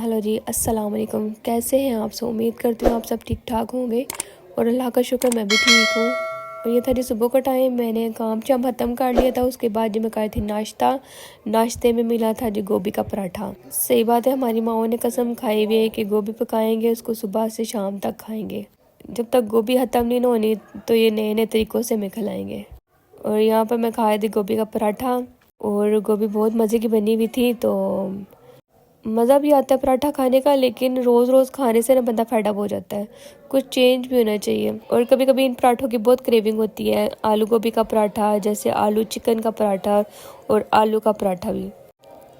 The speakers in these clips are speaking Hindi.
हेलो जी, अस्सलाम वालेकुम। कैसे हैं आप सब? उम्मीद करती हूँ आप सब ठीक ठाक होंगे और अल्लाह का शुक्र मैं भी ठीक हूँ। और ये था जी सुबह का टाइम, मैंने काम शाम ख़त्म कर लिया था। उसके बाद जो मैं कर थी नाश्ता, नाश्ते में मिला था जी गोभी का पराठा। सही बात है, हमारी माओ ने कसम खाई हुई है कि गोभी पकाएंगे उसको सुबह से शाम तक खाएंगे। जब तक गोभी ख़त्म नहीं होनी तो ये नए नए तरीक़ों से हमें खिलाएँगे। और यहाँ पर मैं खाया थी गोभी का पराठा और गोभी बहुत मज़े की बनी हुई थी। तो मज़ा भी आता है पराठा खाने का, लेकिन रोज़ रोज़ खाने से ना बंदा फेड अप हो जाता है। कुछ चेंज भी होना चाहिए। और कभी कभी इन पराठों की बहुत क्रेविंग होती है। आलू गोभी का पराठा, जैसे आलू चिकन का पराठा और आलू का पराठा भी।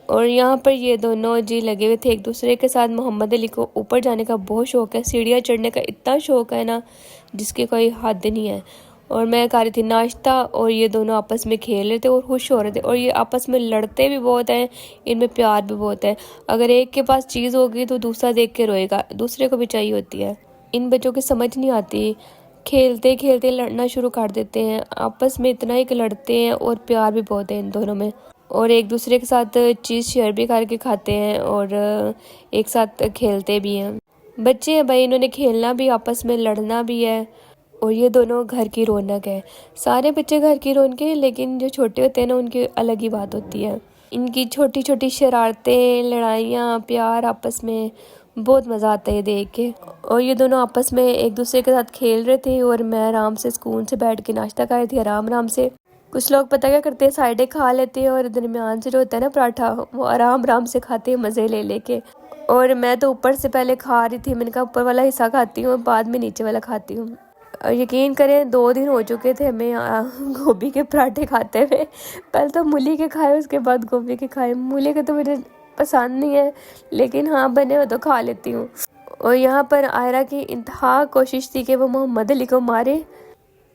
और यहाँ पर ये दोनों जी लगे हुए थे एक दूसरे के साथ। मोहम्मद अली को ऊपर जाने का बहुत शौक़ है, सीढ़ियाँ चढ़ने का इतना शौक़ है ना जिसकी कोई हद नहीं है। और मैं खा रही थी नाश्ता और ये दोनों आपस में खेल रहे थे और खुश हो रहे थे। और ये आपस में लड़ते भी बहुत हैं, इनमें प्यार भी बहुत है। अगर एक के पास चीज़ होगी तो दूसरा देख के रोएगा, दूसरे को भी चाहिए होती है। इन बच्चों की समझ नहीं आती, खेलते खेलते लड़ना शुरू कर देते हैं। आपस में इतना ही लड़ते हैं और प्यार भी बहुत है इन दोनों में। और एक दूसरे के साथ चीज़ शेयर भी करके खाते हैं और एक साथ खेलते भी हैं। बच्चे हैं भाई, इन्होंने खेलना भी, आपस में लड़ना भी है। और ये दोनों घर की रौनक है। सारे बच्चे घर की रौनक हैं, लेकिन जो छोटे होते हैं ना उनकी अलग ही बात होती है। इनकी छोटी छोटी शरारतें, लड़ाइयाँ, प्यार आपस में बहुत मज़ा आता है देख के। और ये दोनों आपस में एक दूसरे के साथ खेल रहे थे और मैं आराम से सुकून से बैठ के नाश्ता कर रही थी आराम आराम से। कुछ लोग पता क्या करते हैं, साइडें खा लेते हैं और दरमियान से जो होता है ना पराठा, वो आराम आराम से खाते हैं मज़े ले लेके। और मैं तो ऊपर से पहले खा रही थी। मैंने कहा ऊपर वाला हिस्सा खाती हूँ, बाद में नीचे वाला खाती हूँ। यकीन करें 2 दिन हो चुके थे हमें गोभी के पराठे खाते हुए। पहले तो मूली के खाए, उसके बाद गोभी के खाए। मूली के तो मुझे पसंद नहीं है, लेकिन हाँ बने हो तो खा लेती हूँ। और यहाँ पर आयरा की इंतहा कोशिश थी कि वो मोहम्मद अली को मारे,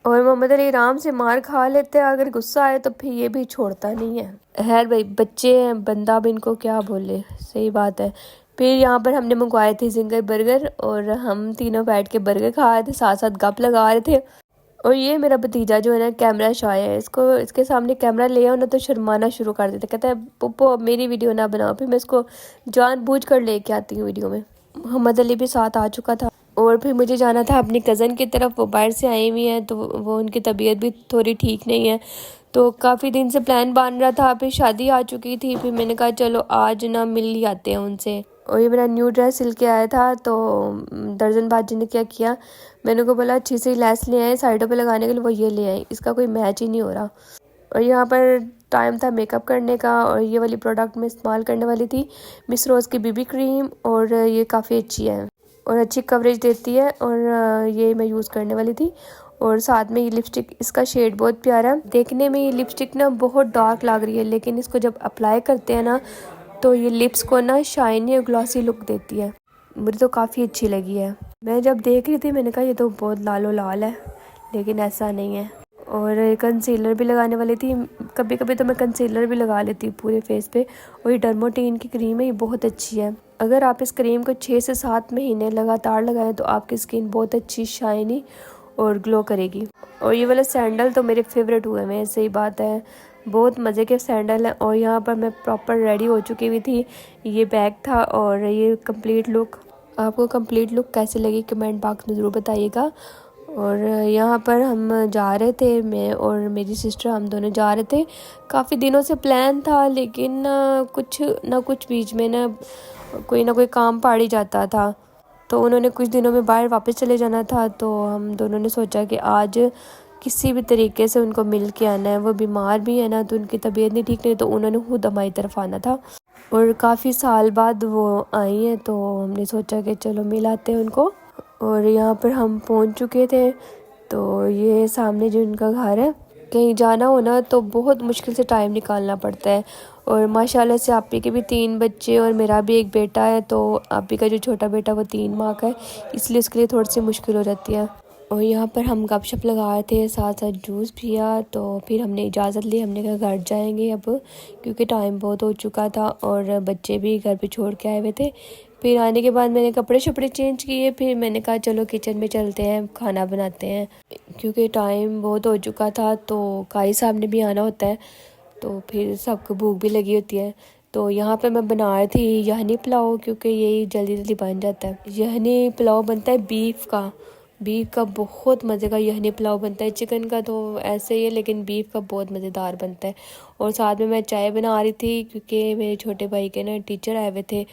और मोहम्मद अली आराम से मार खा लेते हैं। अगर गुस्सा आए तो फिर ये भी छोड़ता नहीं है। खैर भाई, बच्चे हैं, बंदा अब इनको क्या बोले, सही बात है। फिर यहाँ पर हमने मंगवाए थे जिंगर बर्गर और हम तीनों बैठ के बर्गर खा रहे थे, साथ साथ गप लगा रहे थे। और ये मेरा भतीजा जो है ना कैमरा शाय है, इसको इसके सामने कैमरा ले आओ ना तो शर्माना शुरू कर देता। कहता है पप्पो अब मेरी वीडियो ना बनाओ। फिर मैं इसको जानबूझ कर लेके आती हूँ वीडियो में। मोहम्मद अली भी साथ आ चुका था। और फिर मुझे जाना था अपनी कज़न की तरफ, वो बाहर से आई हुई हैं तो वो उनकी तबीयत भी थोड़ी ठीक नहीं है। तो काफ़ी दिन से प्लान बन रहा था, फिर शादी आ चुकी थी। फिर मैंने कहा चलो आज ना मिल ही आते हैं उनसे। और ये मेरा न्यू ड्रेस सिल के आया था, तो दर्जन बाजी ने क्या किया, मैंने को बोला अच्छी सी लेस ले आए साइडों पे लगाने के लिए, वो ये ले आई। इसका कोई मैच ही नहीं हो रहा। और यहाँ पर टाइम था मेकअप करने का, और ये वाली प्रोडक्ट मैं इस्तेमाल करने वाली थी, मिस रोज़ की बीबी क्रीम। और ये काफ़ी अच्छी है और अच्छी कवरेज देती है, और ये मैं यूज़ करने वाली थी। और साथ में ये लिपस्टिक, इसका शेड बहुत प्यारा है। देखने में ये लिपस्टिक ना बहुत डार्क लग रही है, लेकिन इसको जब अप्लाई करते हैं ना तो ये लिप्स को ना शाइनी और ग्लॉसी लुक देती है। मुझे तो काफ़ी अच्छी लगी है। मैं जब देख रही थी मैंने कहा ये तो बहुत लालो लाल है, लेकिन ऐसा नहीं है। और कंसीलर भी लगाने वाली थी। कभी कभी तो मैं कंसीलर भी लगा लेती हूँ पूरे फेस पे। और ये डर्मोटीन की क्रीम है, ये बहुत अच्छी है। अगर आप इस क्रीम को 6 से 7 महीने लगातार लगाएं तो आपकी स्किन बहुत अच्छी शाइनी और ग्लो करेगी। और ये वाला सैंडल तो मेरे फेवरेट हुए हैं, सही बात है, बहुत मज़े के सैंडल हैं। और यहाँ पर मैं प्रॉपर रेडी हो चुकी हुई थी। ये बैग था और ये कंप्लीट लुक। आपको कंप्लीट लुक कैसे लगी कमेंट बॉक्स में ज़रूर बताइएगा। और यहाँ पर हम जा रहे थे, मैं और मेरी सिस्टर, हम दोनों जा रहे थे। काफ़ी दिनों से प्लान था, लेकिन कुछ ना कुछ बीच में ना कोई काम पड़ ही जाता था। तो उन्होंने कुछ दिनों में बाहर वापस चले जाना था, तो हम दोनों ने सोचा कि आज किसी भी तरीके से उनको मिल के आना है। वो बीमार भी है ना, तो उनकी तबीयत नहीं ठीक, नहीं तो उन्होंने खुद हमारी तरफ आना था। और काफ़ी साल बाद वो आई हैं, तो हमने सोचा कि चलो मिल आते हैं उनको। और यहाँ पर हम पहुँच चुके थे। तो ये सामने जो उनका घर है, कहीं जाना हो ना तो बहुत मुश्किल से टाइम निकालना पड़ता है। और माशाल्लाह से आपी के भी 3 बच्चे और मेरा भी एक बेटा है। तो आपी का जो छोटा बेटा वो 3 माह का है, इसलिए उसके लिए थोड़ी सी मुश्किल हो जाती है। और यहाँ पर हम गपशप लगा रहे थे, साथ साथ जूस पिया। तो फिर हमने इजाज़त ली, हमने कहा घर जाएंगे अब, क्योंकि टाइम बहुत हो चुका था और बच्चे भी घर पे छोड़ के आए हुए थे। फिर आने के बाद मैंने कपड़े शपड़े चेंज किए। फिर मैंने कहा चलो किचन में चलते हैं, खाना बनाते हैं, क्योंकि टाइम बहुत हो चुका था। तो काई साहब ने भी आना होता है, तो फिर सबको भूख भी लगी होती है। तो यहाँ पे मैं बना रही थी यखनी पुलाव, क्योंकि यही जल्दी जल्दी बन जाता है। यखनी पुलाव बनता है बीफ का बहुत मज़े का यखनी पुलाव बनता है। चिकन का तो ऐसे ही है, लेकिन बीफ का बहुत मज़ेदार बनता है। और साथ में मैं चाय बना रही थी, क्योंकि मेरे छोटे भाई के ना टीचर आए हुए थे,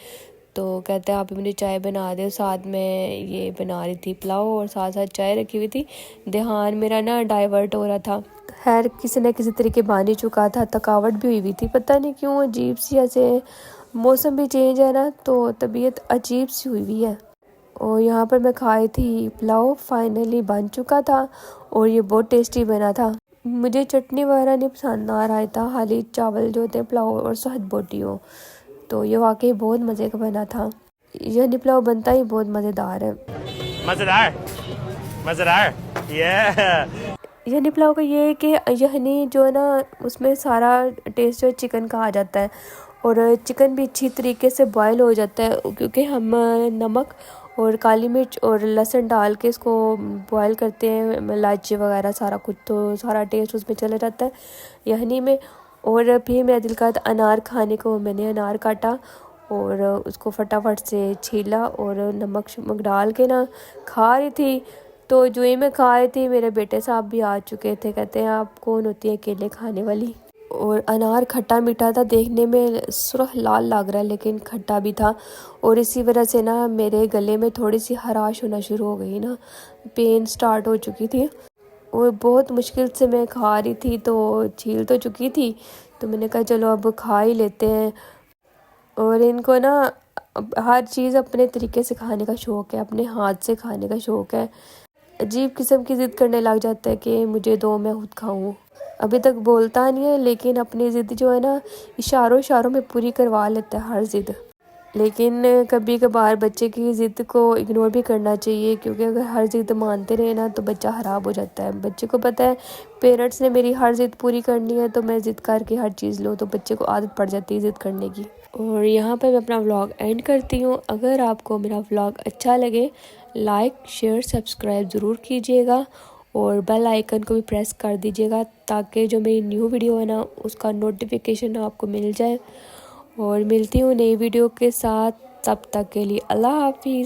तो कहते हैं आप मुझे चाय बना दो। साथ में ये बना रही थी पुलाव और साथ साथ चाय रखी हुई थी। ध्यान मेरा ना डाइवर्ट हो रहा था। खैर किसी न किसी तरीके बन ही चुका था, थकावट भी हुई थी, पता नहीं क्यों अजीब सी, ऐसे मौसम भी चेंज है ना, तो तबीयत अजीब सी हुई है। और यहाँ पर मैं खाई थी पुलाव, फाइनली बन चुका था और ये बहुत टेस्टी बना था। मुझे चटनी वगैरह नहीं पसंद आ रहा था, खाली चावल जो होते हैं पुलाव और साथ बोटी हो, तो ये वाकई बहुत मज़े का बना था। यखनी पुलाव बनता ही बहुत मज़ेदार है। मज़ेदार यखनी पुलाव का ये है कि यखनी जो है ना, उसमें सारा टेस्ट जो चिकन का आ जाता है और चिकन भी अच्छी तरीके से बॉयल हो जाता है, क्योंकि हम नमक और काली मिर्च और लहसुन डाल के इसको बॉयल करते हैं, इलायची वगैरह सारा कुछ, तो सारा टेस्ट उसमें चला जाता है यखनी में। और फिर मेरा दिल का अनार खाने को, मैंने अनार काटा और उसको फटाफट से छीला और नमक शमक डाल के ना खा रही थी। तो जो ही मैं खा रही थी, मेरे बेटे साहब भी आ चुके थे, कहते हैं आप कौन होती है अकेले खाने वाली। और अनार खट्टा मीठा था, देखने में सुरख लाल लग रहा है लेकिन खट्टा भी था। और इसी वजह से ना मेरे गले में थोड़ी सी हराश होना शुरू हो गई ना, पेन स्टार्ट हो चुकी थी। और बहुत मुश्किल से मैं खा रही थी, तो छील तो चुकी थी, तो मैंने कहा चलो अब खा ही लेते हैं। और इनको ना हर चीज़ अपने तरीके से खाने का शौक़ है, अपने हाथ से खाने का शौक़ है। अजीब किस्म की ज़िद करने लग जाता है कि मुझे दो, मैं खुद खाऊं। अभी तक बोलता नहीं है, लेकिन अपनी ज़िद जो है ना इशारों में पूरी करवा लेता है हर ज़िद। लेकिन कभी कभार बच्चे की ज़िद को इग्नोर भी करना चाहिए, क्योंकि अगर हर ज़िद मानते रहे ना तो बच्चा ख़राब हो जाता है। बच्चे को पता है पेरेंट्स ने मेरी हर ज़िद पूरी करनी है, तो मैं ज़िद करके हर चीज़ लूँ, तो बच्चे को आदत पड़ जाती है ज़िद करने की। और यहाँ पर मैं अपना व्लॉग एंड करती हूँ। अगर आपको मेरा व्लॉग अच्छा लगे, लाइक शेयर सब्सक्राइब ज़रूर कीजिएगा और बेल आइकन को भी प्रेस कर दीजिएगा, ताकि जो मेरी न्यू वीडियो है ना उसका नोटिफिकेशन आपको मिल जाए। और मिलती हूँ नई वीडियो के साथ, तब तक के लिए अल्लाह हाफिज़।